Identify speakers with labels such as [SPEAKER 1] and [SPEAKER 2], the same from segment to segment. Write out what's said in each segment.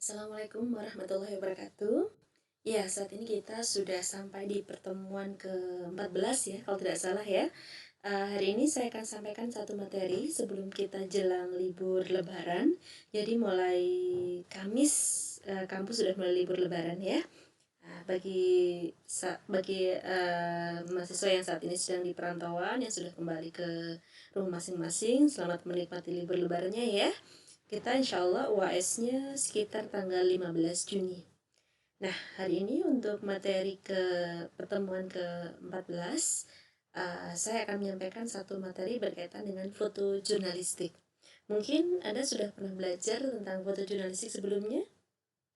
[SPEAKER 1] Assalamualaikum warahmatullahi wabarakatuh. Ya, saat ini kita sudah sampai di pertemuan ke-14 ya, kalau tidak salah ya. Hari ini saya akan sampaikan satu materi sebelum kita jelang libur Lebaran. Jadi mulai Kamis, kampus sudah mulai libur Lebaran ya. Bagi mahasiswa yang saat ini sedang di perantauan, yang sudah kembali ke rumah masing-masing, selamat menikmati libur Lebarannya ya. Kita insya Allah UAS-nya sekitar tanggal 15 Juni. Nah, hari ini untuk materi pertemuan ke-14, saya akan menyampaikan satu materi berkaitan dengan foto jurnalistik. Mungkin Anda sudah pernah belajar tentang foto jurnalistik sebelumnya?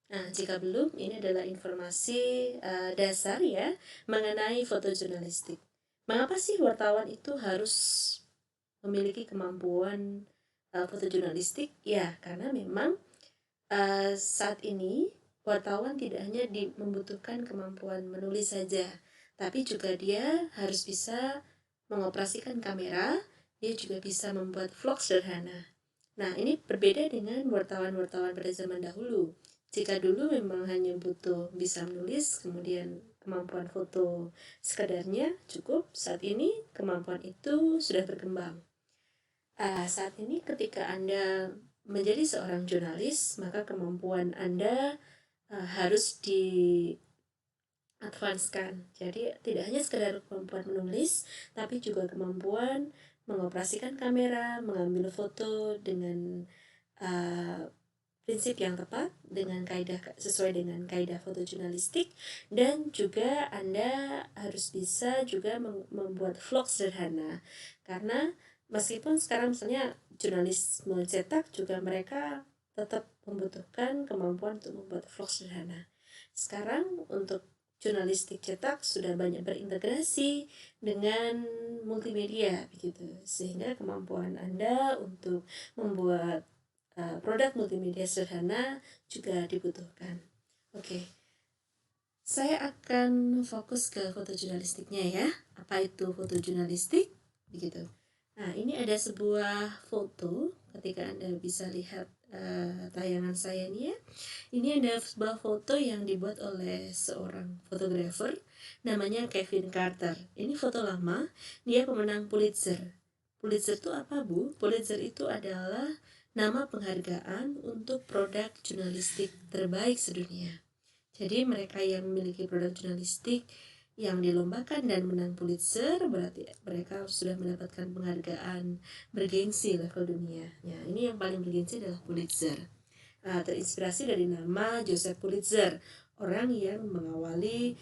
[SPEAKER 1] Nah, jika belum, ini adalah informasi dasar ya mengenai foto jurnalistik. Mengapa sih wartawan itu harus memiliki kemampuan foto jurnalistik? Ya, karena memang saat ini wartawan tidak hanya membutuhkan kemampuan menulis saja, tapi juga dia harus bisa mengoperasikan kamera, dia juga bisa membuat vlog sederhana. Nah, ini berbeda dengan wartawan-wartawan pada zaman dahulu. Jika dulu memang hanya butuh bisa menulis, kemudian kemampuan foto sekadarnya cukup, saat ini kemampuan itu sudah berkembang. Saat ini ketika Anda menjadi seorang jurnalis, maka kemampuan Anda harus advance-kan. Jadi tidak hanya sekedar kemampuan menulis, tapi juga kemampuan mengoperasikan kamera, mengambil foto dengan prinsip yang tepat, dengan sesuai dengan kaidah foto jurnalistik, dan juga Anda harus bisa juga membuat vlog sederhana. Karena meskipun sekarang misalnya jurnalisme cetak juga mereka tetap membutuhkan kemampuan untuk membuat vlog sederhana. Sekarang untuk jurnalistik cetak sudah banyak berintegrasi dengan multimedia begitu, sehingga kemampuan Anda untuk membuat produk multimedia sederhana juga dibutuhkan. Oke, saya akan fokus ke foto jurnalistiknya ya. Apa itu foto jurnalistik? Begitu. Nah, ini ada sebuah foto ketika Anda bisa lihat tayangan saya ini ya. Ini ada sebuah foto yang dibuat oleh seorang fotografer namanya Kevin Carter. Ini foto lama, dia pemenang Pulitzer. Pulitzer itu apa, Bu? Pulitzer itu adalah nama penghargaan untuk produk jurnalistik terbaik sedunia. Jadi mereka yang memiliki produk jurnalistik yang dilombakan dan menang Pulitzer berarti mereka sudah mendapatkan penghargaan bergengsi level dunia. Ya, ini yang paling bergengsi adalah Pulitzer. Terinspirasi dari nama Joseph Pulitzer, orang yang mengawali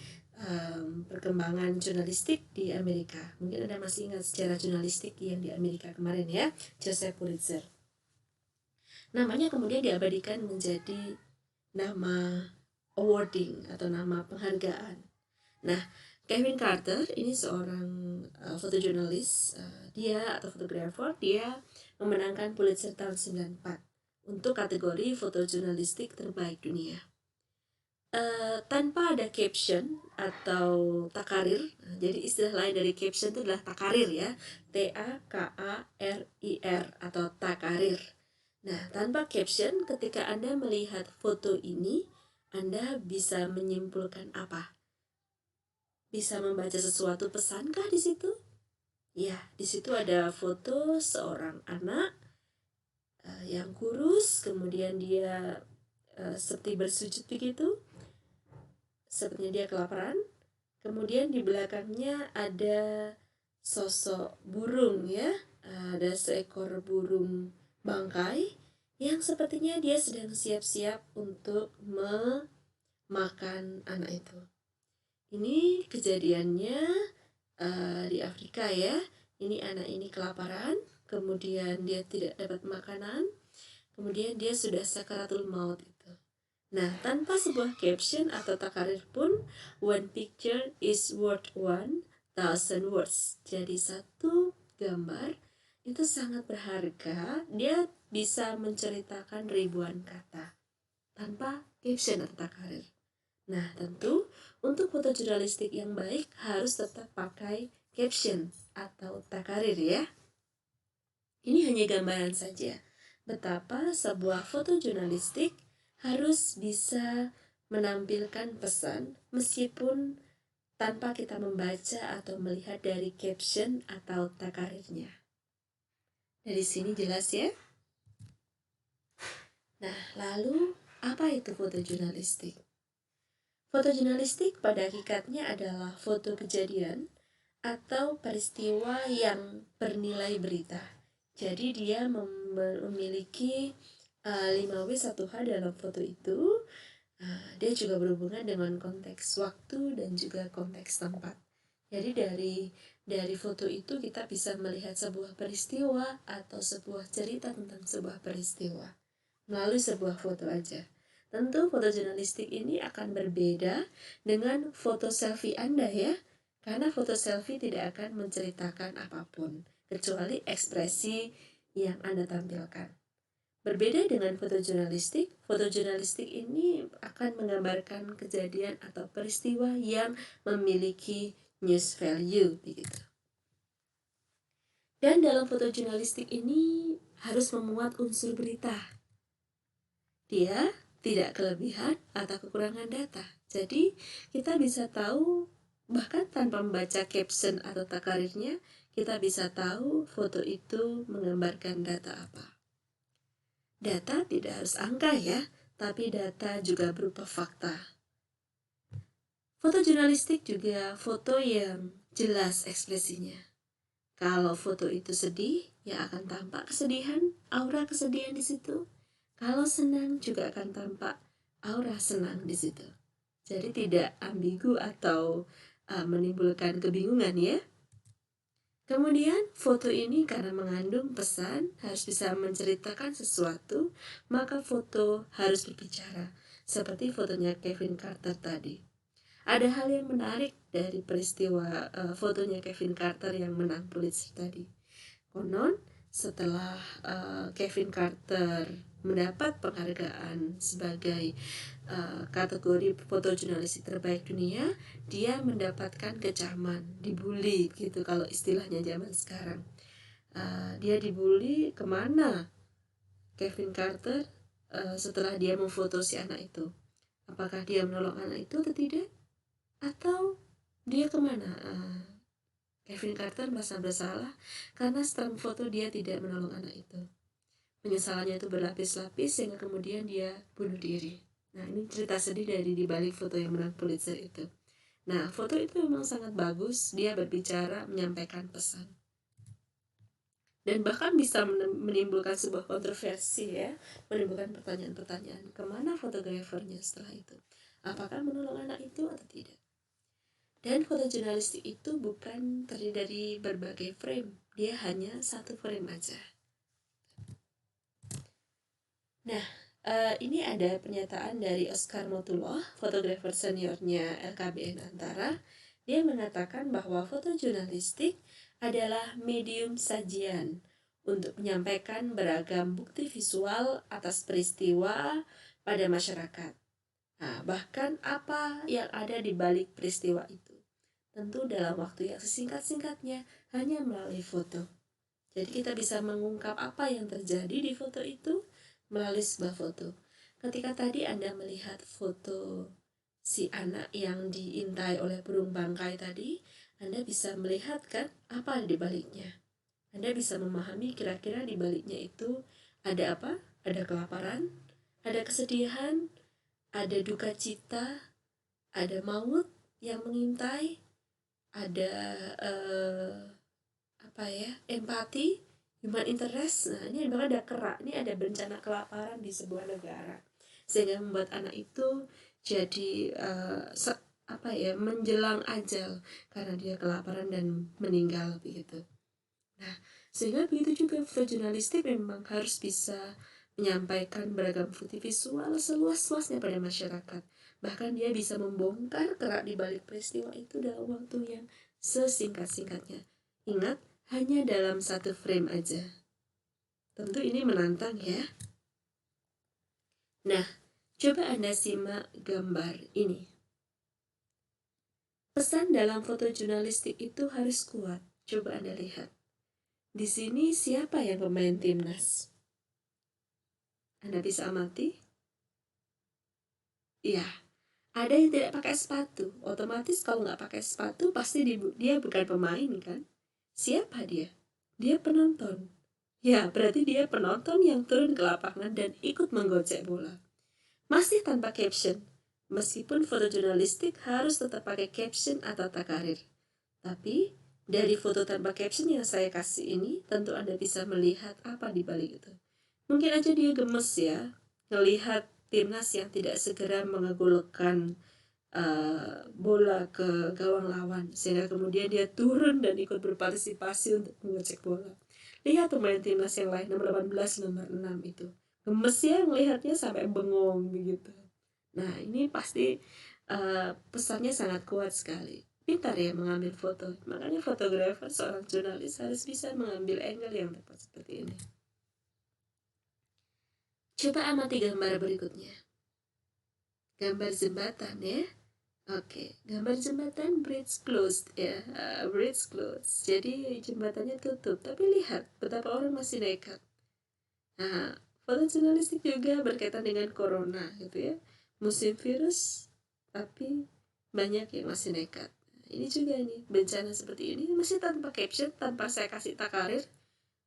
[SPEAKER 1] perkembangan jurnalistik di Amerika. Mungkin Anda masih ingat sejarah jurnalistik yang di Amerika kemarin ya, Joseph Pulitzer. Namanya kemudian diabadikan menjadi nama awarding atau nama penghargaan. Nah, Kevin Carter ini seorang fotojurnalis, dia atau fotografer, dia memenangkan Pulitzer tahun 94 untuk kategori fotojurnalistik terbaik dunia. Tanpa ada caption atau takarir, jadi istilah lain dari caption itu adalah takarir ya, TAKARIR atau takarir. Nah, tanpa caption, ketika Anda melihat foto ini, Anda bisa menyimpulkan apa? Bisa membaca sesuatu pesankah di situ? Ya, di situ ada foto seorang anak yang kurus, kemudian dia seperti bersujud begitu, sepertinya dia kelaparan. Kemudian di belakangnya ada sosok burung ya, ada seekor burung bangkai yang sepertinya dia sedang siap-siap untuk memakan anak itu. Ini kejadiannya di Afrika ya. Ini anak ini kelaparan, kemudian dia tidak dapat makanan, kemudian dia sudah sakaratul maut itu. Nah, tanpa sebuah caption atau takarir pun, one picture is worth 1,000 words. Jadi satu gambar itu sangat berharga, dia bisa menceritakan ribuan kata tanpa caption atau takarir. Nah, tentu untuk foto jurnalistik yang baik harus tetap pakai caption atau takarir ya. Ini hanya gambaran saja betapa sebuah foto jurnalistik harus bisa menampilkan pesan meskipun tanpa kita membaca atau melihat dari caption atau takarirnya. Dari sini jelas ya? Nah, lalu apa itu fotojurnalistik? Fotojurnalistik pada hakikatnya adalah foto kejadian atau peristiwa yang bernilai berita. Jadi dia memiliki 5W1H dalam foto itu. Dia juga berhubungan dengan konteks waktu dan juga konteks tempat. Jadi dari foto itu kita bisa melihat sebuah peristiwa atau sebuah cerita tentang sebuah peristiwa melalui sebuah foto aja. Tentu foto jurnalistik ini akan berbeda dengan foto selfie Anda ya, karena foto selfie tidak akan menceritakan apapun kecuali ekspresi yang Anda tampilkan. Berbeda dengan foto jurnalistik ini akan menggambarkan kejadian atau peristiwa yang memiliki news value begitu. Dan dalam foto jurnalistik ini harus memuat unsur berita. Dia tidak kelebihan atau kekurangan data. Jadi kita bisa tahu bahkan tanpa membaca caption atau takarirnya, kita bisa tahu foto itu menggambarkan data apa. Data tidak harus angka ya, tapi data juga berupa fakta. Foto jurnalistik juga foto yang jelas ekspresinya. Kalau foto itu sedih, ya akan tampak kesedihan, aura kesedihan di situ. Kalau senang juga akan tampak aura senang di situ. Jadi tidak ambigu atau menimbulkan kebingungan ya. Kemudian foto ini karena mengandung pesan harus bisa menceritakan sesuatu, maka foto harus berbicara. Seperti fotonya Kevin Carter tadi. Ada hal yang menarik dari peristiwa fotonya Kevin Carter yang menang Pulitzer tadi. Konon setelah Kevin Carter mendapat penghargaan sebagai kategori fotojurnalistik terbaik dunia, dia mendapatkan kecaman, dibully gitu kalau istilahnya zaman sekarang. Dia dibully kemana Kevin Carter setelah dia memfoto si anak itu? Apakah dia menolong anak itu atau tidak? Atau dia kemana? Kevin Carter merasa bersalah karena setelah memfoto dia tidak menolong anak itu. Penyesalannya itu berlapis-lapis sehingga kemudian dia bunuh diri. Nah, ini cerita sedih dari dibalik foto yang menang Pulitzer itu. Nah, foto itu memang sangat bagus. Dia berbicara, menyampaikan pesan. Dan bahkan bisa menimbulkan sebuah kontroversi ya. Menimbulkan pertanyaan-pertanyaan. Kemana fotografernya setelah itu? Apakah menolong anak itu atau tidak? Dan foto jurnalistik itu bukan terdiri dari berbagai frame. Dia hanya satu frame aja. Nah, ini ada pernyataan dari Oscar Motullah, fotografer seniornya LKBN Antara. Dia mengatakan bahwa foto jurnalistik adalah medium sajian untuk menyampaikan beragam bukti visual atas peristiwa pada masyarakat. Nah, bahkan apa yang ada di balik peristiwa itu. Tentu dalam waktu yang sesingkat-singkatnya hanya melalui foto. Jadi kita bisa mengungkap apa yang terjadi di foto itu melalui sebuah foto. Ketika tadi Anda melihat foto si anak yang diintai oleh burung bangkai tadi, Anda bisa melihat kan apa di baliknya. Anda bisa memahami kira-kira di baliknya itu ada apa? Ada kelaparan, ada kesedihan, ada duka cita, ada maut yang mengintai, ada empati, human interest. Nah, ini bahkan ada kerak, ini ada bencana kelaparan di sebuah negara, sehingga membuat anak itu jadi menjelang ajal karena dia kelaparan dan meninggal begitu. Nah, sehingga begitu juga fotojurnalistik memang harus bisa menyampaikan beragam bukti visual seluas-luasnya pada masyarakat. Bahkan dia bisa membongkar kerak di balik peristiwa itu dalam waktu yang sesingkat-singkatnya. Ingat, hanya dalam satu frame aja. Tentu ini menantang ya. Nah, coba Anda simak gambar ini. Pesan dalam fotojurnalistik itu harus kuat. Coba Anda lihat. Di sini siapa yang pemain timnas? Anda bisa amati. Iya, ada yang tidak pakai sepatu. Otomatis kalau nggak pakai sepatu pasti dia bukan pemain kan? Siapa dia? Dia penonton. Ya, berarti dia penonton yang turun ke lapangan dan ikut menggocek bola. Masih tanpa caption. Meskipun foto jurnalistik harus tetap pakai caption atau takarir. Tapi, dari foto tanpa caption yang saya kasih ini, tentu Anda bisa melihat apa di balik itu. Mungkin aja dia gemes ya, melihat timnas yang tidak segera mengegulkan bola ke gawang lawan, sehingga kemudian dia turun dan ikut berpartisipasi untuk mengecek bola. Lihat pemain timnas yang lain, nomor 18, nomor 6 itu. Gemes ya melihatnya sampai bengong begitu. Nah, ini pasti pesannya sangat kuat sekali. Pintar ya mengambil foto. Makanya fotografer, seorang jurnalis harus bisa mengambil angle yang tepat seperti ini. Coba amati gambar berikutnya. Gambar jembatan ya. Oke, gambar jembatan bridge closed ya, bridge closed. Jadi jembatannya tutup, tapi lihat betapa orang masih nekat. Nah, foto jurnalistik juga berkaitan dengan corona gitu ya. Musim virus, tapi banyak yang masih nekat. Ini juga nih, bencana seperti ini masih tanpa caption, tanpa saya kasih takarir,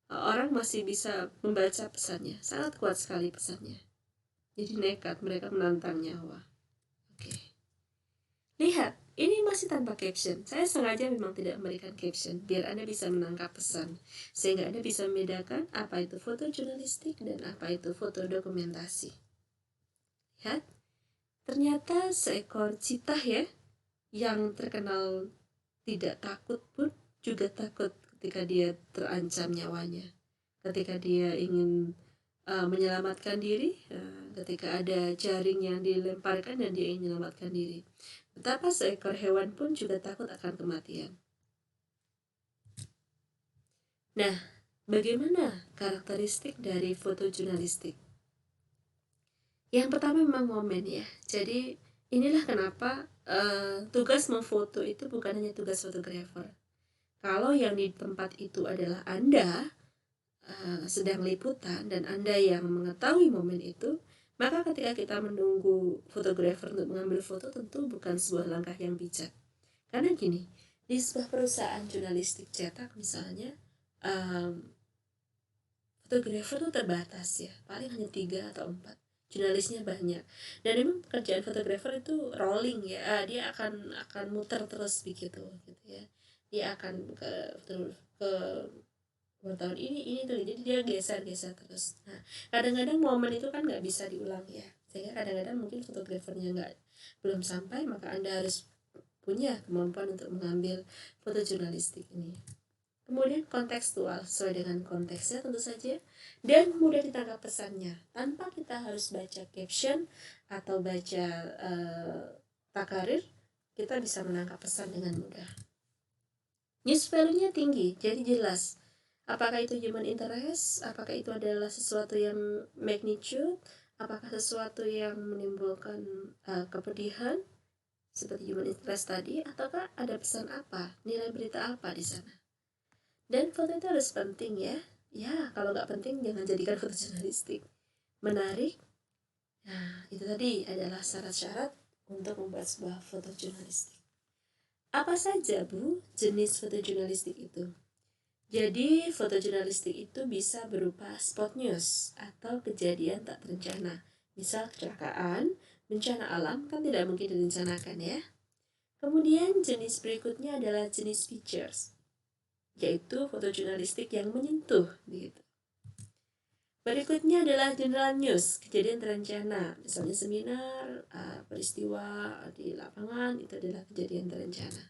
[SPEAKER 1] orang masih bisa membaca pesannya. Sangat kuat sekali pesannya. Jadi nekat, mereka menantang nyawa. Oke. Lihat, ini masih tanpa caption. Saya sengaja memang tidak memberikan caption, biar Anda bisa menangkap pesan. Sehingga Anda bisa membedakan apa itu foto jurnalistik dan apa itu foto dokumentasi. Lihat, ternyata seekor citah ya, yang terkenal tidak takut pun juga takut ketika dia terancam nyawanya. Ketika dia ingin menyelamatkan diri, ketika ada jaring yang dilemparkan dan dia ingin menyelamatkan diri. Betapa seekor hewan pun juga takut akan kematian. Nah, bagaimana karakteristik dari foto jurnalistik? Yang pertama memang momen ya. Jadi inilah kenapa tugas memfoto itu bukan hanya tugas fotografer. Kalau yang di tempat itu adalah Anda sedang liputan dan Anda yang mengetahui momen itu, maka ketika kita menunggu fotografer untuk mengambil foto tentu bukan sebuah langkah yang bijak. Karena gini, di sebuah perusahaan jurnalistik cetak misalnya, fotografer itu terbatas ya, paling hanya 3 atau 4. Jurnalisnya banyak. Dan memang pekerjaan fotografer itu rolling ya, dia akan muter terus begitu gitu ya. Dia akan ke wartawan ini tuh, jadi dia geser terus. Nah, kadang-kadang momen itu kan nggak bisa diulang ya, sehingga kadang-kadang mungkin fotografernya belum sampai, maka Anda harus punya kemampuan untuk mengambil foto jurnalistik ini. Kemudian kontekstual, sesuai dengan konteksnya tentu saja, dan mudah ditangkap pesannya tanpa kita harus baca caption atau baca takarir, kita bisa menangkap pesan dengan mudah. News value-nya tinggi, jadi jelas. Apakah itu human interest? Apakah itu adalah sesuatu yang magnitude? Apakah sesuatu yang menimbulkan kepedihan seperti human interest tadi? Ataukah ada pesan apa? Nilai berita apa di sana? Dan foto itu harus penting ya. Ya, kalau nggak penting jangan jadikan foto jurnalistik. Menarik. Nah, itu tadi adalah syarat-syarat untuk membuat sebuah foto jurnalistik. Apa saja, Bu, jenis foto jurnalistik itu? Jadi, foto jurnalistik itu bisa berupa spot news atau kejadian tak terencana. Misal kecelakaan, bencana alam kan tidak mungkin direncanakan ya. Kemudian jenis berikutnya adalah jenis features, yaitu foto jurnalistik yang menyentuh gitu. Berikutnya adalah general news, kejadian terencana, misalnya seminar, peristiwa di lapangan, itu adalah kejadian terencana.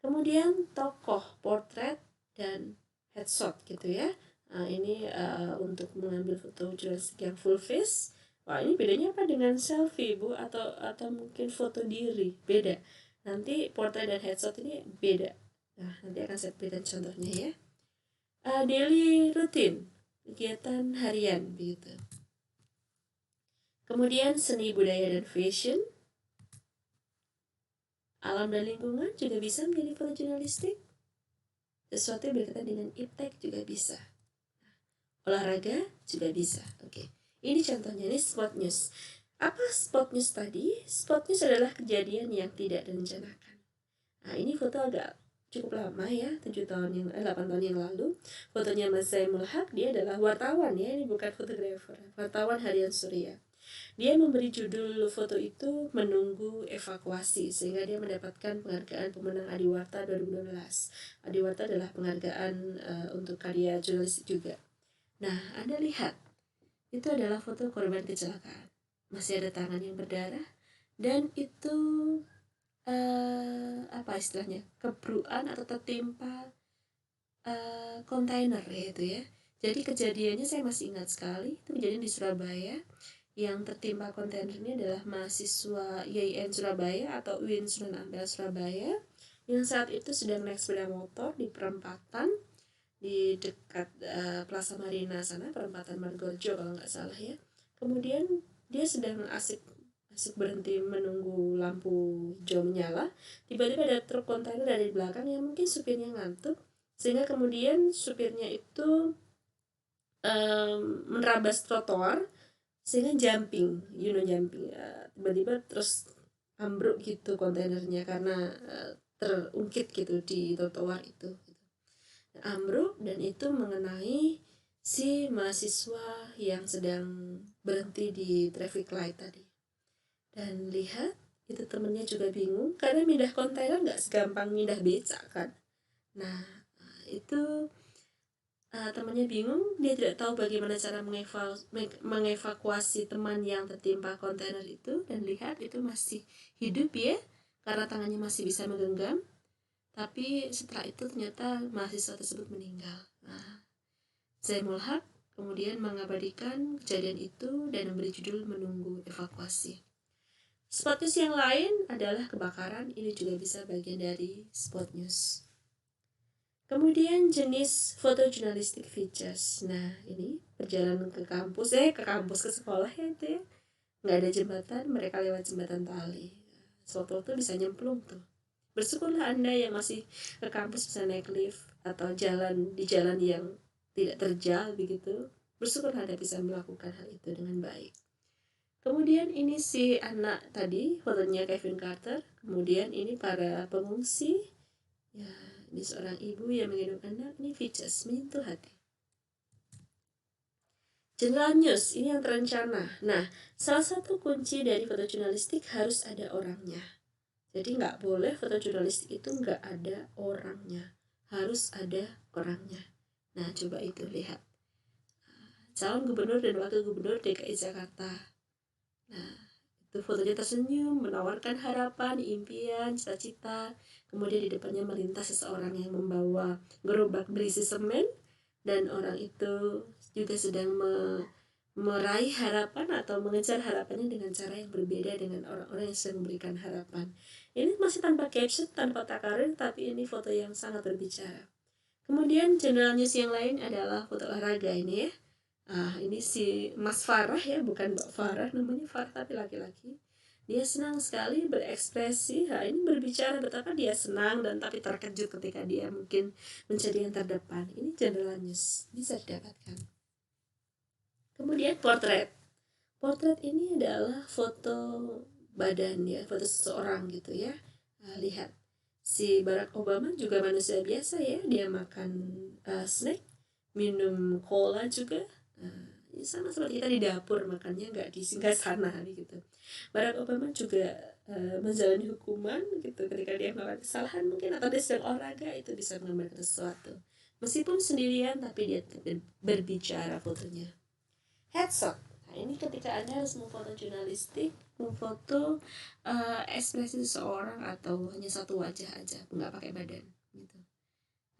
[SPEAKER 1] Kemudian tokoh, portrait, dan headshot gitu ya. Nah, ini untuk mengambil foto jurnalistik yang full face. Wah, ini bedanya apa dengan selfie, Bu? Atau mungkin foto diri? Beda. Nanti portrait dan headshot ini beda. Nah, nanti akan saya berikan contohnya ya. Daily routine, kegiatan harian begitu. Kemudian seni budaya dan fashion, alam dan lingkungan juga bisa menjadi foto jurnalistik. Sesuatu yang berkaitan dengan iptek juga bisa. Olahraga juga bisa. Oke. Ini contohnya, ini spot news. Apa spot news tadi? Spot news adalah kejadian yang tidak direncanakan. Nah, ini foto agak cukup lama ya, 8 tahun yang lalu. Fotonya Mas Zaimul Haq, dia adalah wartawan ya, ini bukan fotografer. Wartawan Harian Surya. Dia memberi judul foto itu Menunggu Evakuasi, sehingga dia mendapatkan penghargaan pemenang Adiwarta 2012. Adiwarta adalah penghargaan untuk karya jurnalistik juga. Nah, Anda lihat, itu adalah foto korban kecelakaan. Masih ada tangan yang berdarah, dan itu apa istilahnya, kebruan atau tertimpa kontainer gitu ya. Jadi kejadiannya saya masih ingat sekali, itu kejadian di Surabaya. Yang tertimpa kontainer ini adalah mahasiswa IAIN Surabaya atau UIN Sunan Ampel Surabaya yang saat itu sedang naik sepeda motor di perempatan di dekat Plaza Marina sana, perempatan Margorejo kalau nggak salah ya. Kemudian dia sedang asik berhenti menunggu lampu hijau menyala, tiba-tiba ada truk kontainer dari belakang yang mungkin supirnya ngantuk, sehingga kemudian supirnya itu menerabas trotoar, sehingga jumping tiba-tiba terus ambruk gitu kontainernya karena terungkit gitu di trotoar itu. Ambruk, dan itu mengenai si mahasiswa yang sedang berhenti di traffic light tadi. Dan lihat, itu temennya juga bingung karena pindah kontainer nggak segampang pindah becak kan. Nah, itu temannya bingung, dia tidak tahu bagaimana cara mengevakuasi teman yang tertimpa kontainer itu. Dan lihat, itu masih hidup ya, karena tangannya masih bisa menggenggam. Tapi setelah itu ternyata mahasiswa tersebut meninggal. Nah, Zaimul Haq kemudian mengabadikan kejadian itu dan memberi judul Menunggu Evakuasi. Spot news yang lain adalah kebakaran, ini juga bisa bagian dari spot news. Kemudian jenis fotojurnalistik features. Nah, ini perjalanan ke kampus, ke sekolah ya itu ya. Nggak ada jembatan, mereka lewat jembatan tali. Waktu-waktu bisa nyemplung tuh. Bersyukurlah Anda yang masih ke kampus bisa naik lift atau jalan di jalan yang tidak terjal begitu. Bersyukurlah Anda bisa melakukan hal itu dengan baik. Kemudian ini si anak tadi, fotonya Kevin Carter. Kemudian ini para pengungsi. Ya, ini seorang ibu yang menggendong anak. Ini features menyentuh hati. General news, ini yang terencana. Nah, salah satu kunci dari fotojurnalistik harus ada orangnya. Jadi nggak boleh fotojurnalistik itu nggak ada orangnya. Harus ada orangnya. Nah, coba itu lihat. Calon gubernur dan wakil gubernur DKI Jakarta. Nah, itu fotonya tersenyum, menawarkan harapan, impian, cita-cita. Kemudian di depannya melintas seseorang yang membawa gerobak berisi semen. Dan orang itu juga sedang meraih harapan atau mengejar harapannya dengan cara yang berbeda dengan orang-orang yang sedang memberikan harapan. Ini masih tanpa caption, tanpa takaran, tapi ini foto yang sangat berbicara. Kemudian general news yang lain adalah foto olahraga ini ya. Ini si Mas Farah ya, bukan Mbak Farah, namanya Farah tapi laki-laki. Dia senang sekali berekspresi. Ini berbicara betapa dia senang dan tapi terkejut ketika dia mungkin menjadi yang terdepan. Ini general news, bisa didapatkan. Kemudian portrait. Portrait ini adalah foto badan ya, foto seseorang gitu ya. Lihat, si Barack Obama juga manusia biasa ya, dia makan snack, minum cola juga. Sama seperti kita di dapur makannya, nggak di singgah sana gitu. Barack Obama juga menjalani hukuman gitu ketika dia melakukan kesalahan mungkin, atau dia sedang olahraga, itu bisa menggambarkan sesuatu. Meskipun sendirian tapi dia berbicara fotonya. Headshot. Nah, ini ketika Anda harus memfoto jurnalistik, memfoto ekspresi seseorang atau hanya satu wajah aja, nggak pakai badan gitu.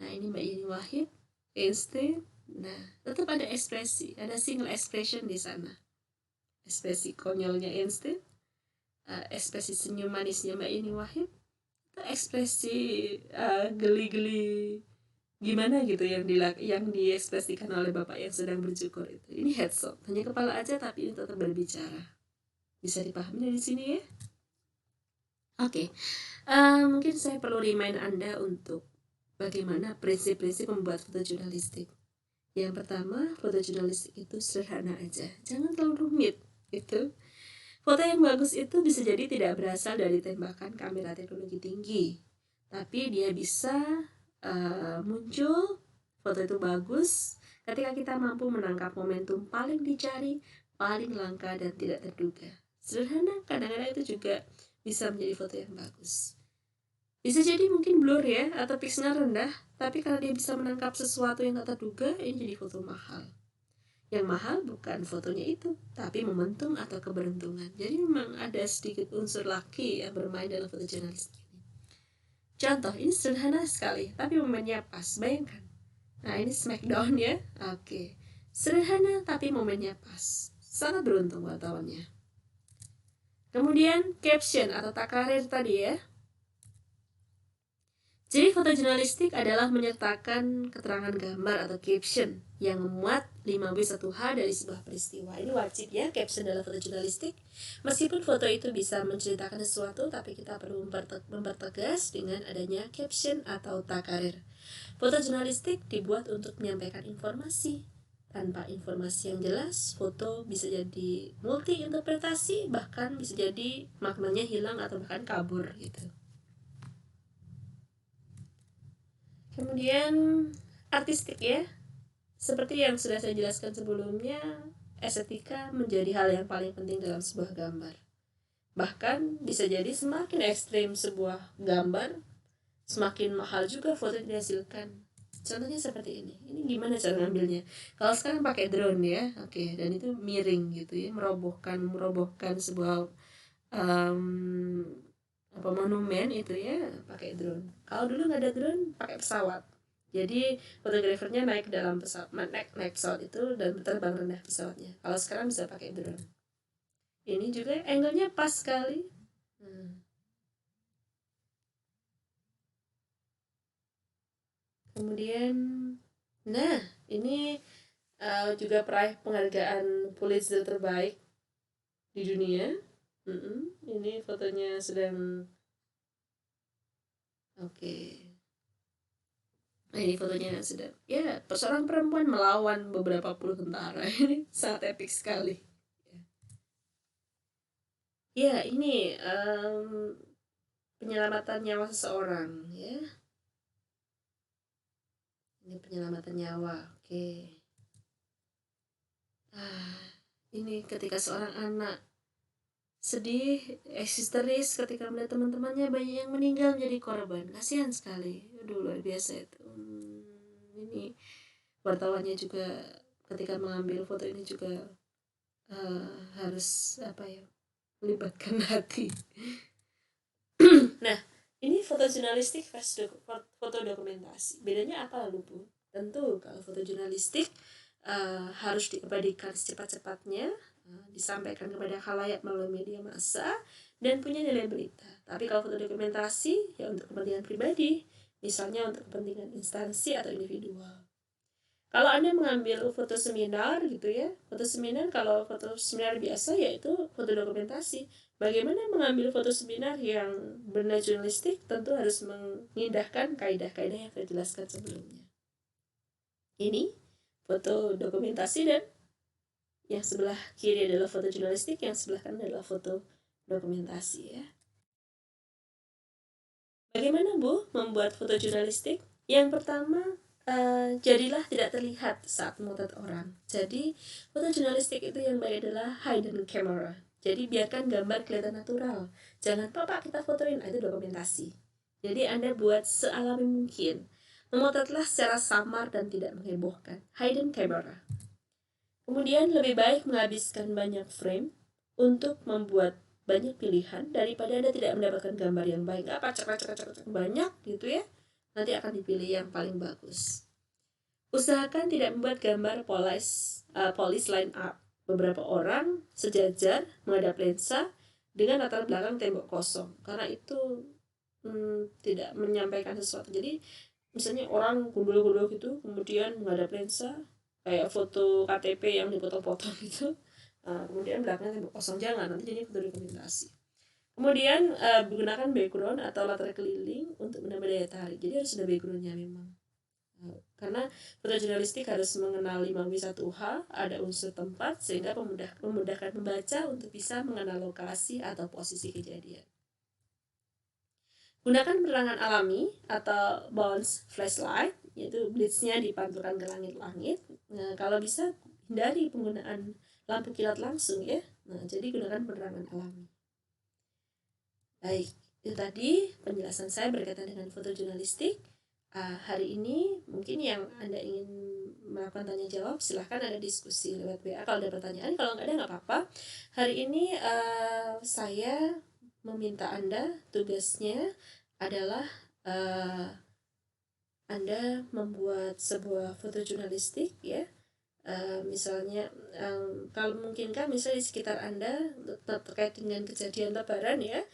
[SPEAKER 1] Nah, ini Mbak Yeni Wahid, Einstein. Nah, tetap ada ekspresi, ada single expression di sana. Ekspresi konyolnya Einstein, ekspresi senyum manisnya Mbak Yeni Wahid, itu ekspresi geli-geli gimana gitu yang diekspresikan oleh bapak yang sedang bercukur itu. Ini headshot, hanya kepala aja tapi ini tetap berbicara. Bisa dipahami dari sini ya? Oke. Mungkin saya perlu remind Anda untuk bagaimana prinsip-prinsip membuat fotojurnalistik. Yang pertama, fotojurnalistik itu sederhana aja, jangan terlalu rumit. Itu Foto yang bagus itu bisa jadi tidak berasal dari tembakan kamera teknologi tinggi, tapi dia bisa muncul, foto itu bagus ketika kita mampu menangkap momentum paling dicari, paling langka dan tidak terduga. Sederhana, kadang-kadang itu juga bisa menjadi foto yang bagus. Bisa jadi mungkin blur ya, atau pixelnya rendah, tapi karena dia bisa menangkap sesuatu yang tak terduga, ini jadi foto mahal. Yang mahal bukan fotonya itu, tapi momentum atau keberuntungan. Jadi memang ada sedikit unsur laki yang bermain dalam foto jurnalistik ini. Contoh, ini sederhana sekali, tapi momennya pas. Bayangkan. Nah, ini smackdown ya. Oke. Sederhana, tapi momennya pas. Sangat beruntung wartawannya. Kemudian, caption atau takarir tadi ya. Jadi foto jurnalistik adalah menyertakan keterangan gambar atau caption yang memuat 5W1H dari sebuah peristiwa. Ini wajib ya, caption dalam foto jurnalistik. Meskipun foto itu bisa menceritakan sesuatu, tapi kita perlu mempertegas dengan adanya caption atau takarir. Foto jurnalistik dibuat untuk menyampaikan informasi. Tanpa informasi yang jelas, foto bisa jadi multi interpretasi, bahkan bisa jadi maknanya hilang atau bahkan kabur gitu. Kemudian artistik ya, seperti yang sudah saya jelaskan sebelumnya, estetika menjadi hal yang paling penting dalam sebuah gambar. Bahkan bisa jadi semakin ekstrim sebuah gambar, semakin mahal juga foto yang dihasilkan. Contohnya seperti ini. Ini gimana cara ngambilnya? Kalau sekarang pakai drone ya, oke, dan itu miring gitu ya, merobohkan sebuah monumen itu ya pakai drone. Kalau dulu nggak ada drone, pakai pesawat. Jadi fotografernya naik dalam pesawat, naik pesawat itu dan terbang rendah pesawatnya. Kalau sekarang bisa pakai drone. Ini juga angle-nya pas sekali. Kemudian, nah ini juga peraih penghargaan Pulitzer terbaik di dunia. Ini fotonya sedang Nah, ini fotonya sedang ya, seorang perempuan melawan beberapa puluh tentara. Ini sangat epik sekali. Ya, ini penyelamatan nyawa seseorang ya. Ini penyelamatan nyawa. Oke. Ini ketika seorang anak sedih, histeris ketika melihat teman-temannya banyak yang meninggal menjadi korban. Kasihan sekali. Aduh, luar biasa itu. Ini wartawannya juga ketika mengambil foto ini juga harus melibatkan hati. Nah, ini foto jurnalistik versus foto dokumentasi. Bedanya apa lalu Bu? Tentu kalau foto jurnalistik harus diabadikan secepat-cepatnya, disampaikan kepada khalayak melalui media massa dan punya nilai berita. Tapi kalau foto dokumentasi ya untuk kepentingan pribadi, misalnya untuk kepentingan instansi atau individual. Kalau Anda mengambil foto seminar gitu ya, foto seminar, kalau foto seminar biasa yaitu foto dokumentasi. Bagaimana mengambil foto seminar yang benar jurnalistik, tentu harus mengindahkan kaidah-kaidah yang saya jelaskan sebelumnya. Ini foto dokumentasi dan yang sebelah kiri adalah foto jurnalistik, yang sebelah kanan adalah foto dokumentasi ya. Bagaimana Bu membuat foto jurnalistik? Yang pertama, jadilah tidak terlihat saat memotret orang. Jadi foto jurnalistik itu yang baik adalah hidden camera. Jadi biarkan gambar kelihatan natural. Jangan Pak kita fotoin, itu dokumentasi. Jadi Anda buat sealami mungkin. Memotretlah secara samar dan tidak menghebohkan. Hidden camera. Kemudian lebih baik menghabiskan banyak frame untuk membuat banyak pilihan daripada Anda tidak mendapatkan gambar yang baik. Pacak banyak gitu ya. Nanti akan dipilih yang paling bagus. Usahakan tidak membuat gambar polis line up. Beberapa orang sejajar menghadap lensa dengan latar belakang tembok kosong. Karena itu tidak menyampaikan sesuatu. Jadi misalnya orang gundul-gundul gitu, kemudian menghadap lensa, kayak foto KTP yang dipotong-potong itu, kemudian belakangnya tembok kosong. Jangan, nanti jadi foto dokumentasi. Kemudian gunakan background atau latar keliling untuk menambah daya tarik. Jadi harus ada backgroundnya memang. Karena fotojurnalistik harus mengenal 5W1H, ada unsur tempat sehingga memudahkan membaca untuk bisa mengenal lokasi atau posisi kejadian. Gunakan penerangan alami atau bounce flashlight, yaitu blitznya dipantulkan ke langit-langit. Nah, kalau bisa hindari penggunaan lampu kilat langsung ya. Nah, jadi gunakan penerangan alami. Baik, itu tadi penjelasan saya berkaitan dengan fotojurnalistik. Hari ini mungkin yang Anda ingin melakukan tanya jawab, silahkan ada diskusi lewat WA kalau ada pertanyaan. Kalau nggak ada nggak apa-apa. Hari ini saya meminta Anda, tugasnya adalah Anda membuat sebuah fotojurnalistik ya. Misalnya kalau mungkinkah misalnya di sekitar Anda terkait dengan kejadian Lebaran ya,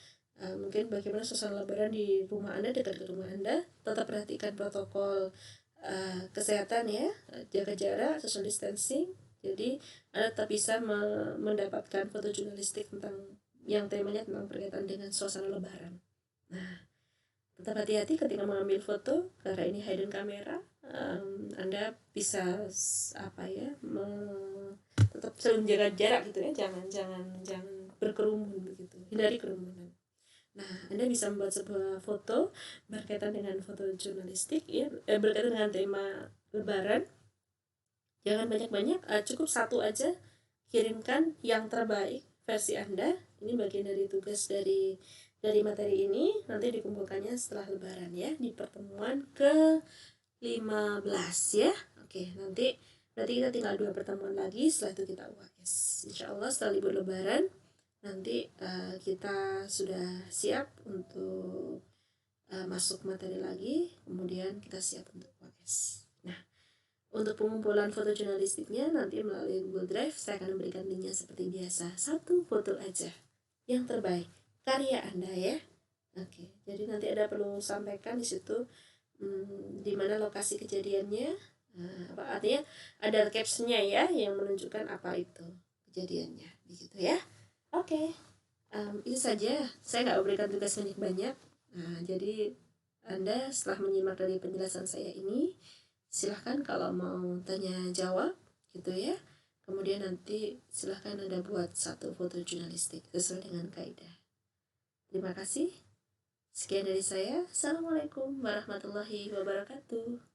[SPEAKER 1] mungkin bagaimana suasana Lebaran di rumah Anda, dekat ke rumah Anda, tetap perhatikan protokol kesehatan ya, jaga jarak, social distancing. Jadi Anda tetap bisa mendapatkan foto jurnalistik tentang yang temanya tentang berkaitan dengan suasana Lebaran. Nah, tetap hati-hati ketika mengambil foto karena ini hidden camera. Anda bisa tetap selalu menjaga jarak gitu ya, jangan berkerumun begitu, hindari kerumunan. Nah, Anda bisa membuat sebuah foto berkaitan dengan foto jurnalistik ya, berkaitan dengan tema Lebaran. Jangan banyak-banyak, cukup satu aja. Kirimkan yang terbaik versi Anda. Ini bagian dari tugas dari materi ini. Nanti dikumpulkannya setelah Lebaran ya, di pertemuan ke-15 ya. Oke, nanti berarti kita tinggal 2 pertemuan lagi, setelah itu kita UAS. Insya Allah setelah libur Lebaran nanti kita sudah siap untuk masuk materi lagi, kemudian kita siap untuk UAS. Nah, untuk pengumpulan foto jurnalistiknya nanti melalui Google Drive saya akan memberikan linknya seperti biasa, 1 foto aja yang terbaik karya Anda ya. Oke, jadi nanti ada perlu sampaikan di situ di mana lokasi kejadiannya, artinya ada captionnya ya yang menunjukkan apa itu kejadiannya, begitu ya. Oke, itu saja. Saya nggak memberikan tugas banyak-banyak. Nah, jadi Anda setelah menyimak dari penjelasan saya ini, silahkan kalau mau tanya jawab gitu ya. Kemudian nanti silahkan Anda buat 1 foto jurnalistik sesuai dengan kaidah. Terima kasih. Sekian dari saya. Assalamualaikum warahmatullahi wabarakatuh.